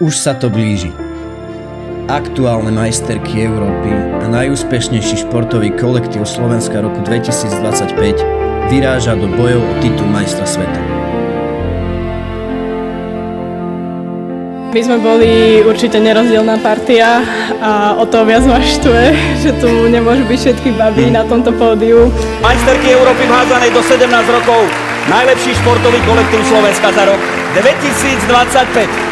Už sa to blíži. Aktuálne majsterky Európy a najúspešnejší športový kolektív Slovenska roku 2025 vyráža do bojov o titul majstra sveta. My sme boli určite nerozdielna partia a o to viac ma štve, že tu nemôžu byť všetky baby na tomto pódiu. Majsterky Európy v hádzanej do 17 rokov. Najlepší športový kolektív Slovenska za rok 2025.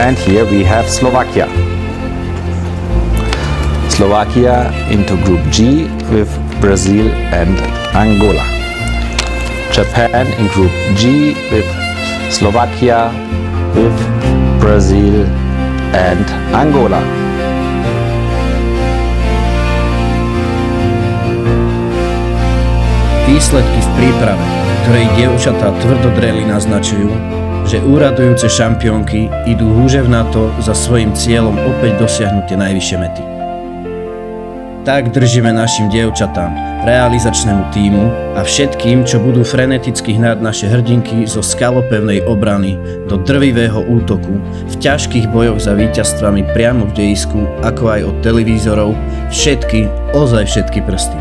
And here we have Slovakia. Slovakia into Group G with Brazil and Angola. Japan in Group G with Slovakia, with Brazil and Angola. Výsledky v príprave, ktorej dievčatá tvrdo dreli, naznačujú, že úradujúce šampiónky idú húževnato za svojím cieľom opäť dosiahnuť tie najvyššie mety. Tak držíme našim dievčatám, realizačnému tímu a všetkým, čo budú freneticky hnať naše hrdinky zo skalopevnej obrany do drvivého útoku v ťažkých bojoch za víťazstvami priamo v dejisku, ako aj od televízorov, všetky, ozaj všetky prsty.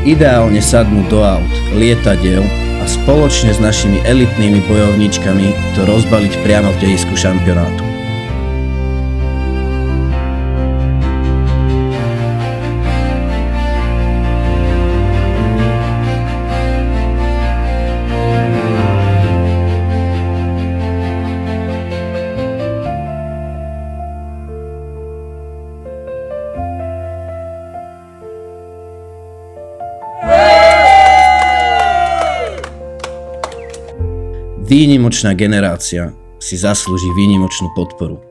Ideálne sadnúť do aut, lietadiel a spoločne s našimi elitnými bojovníčkami to rozbaliť priamo v dejisku šampionátu. Výnimočná generácia si zaslúži výnimočnú podporu.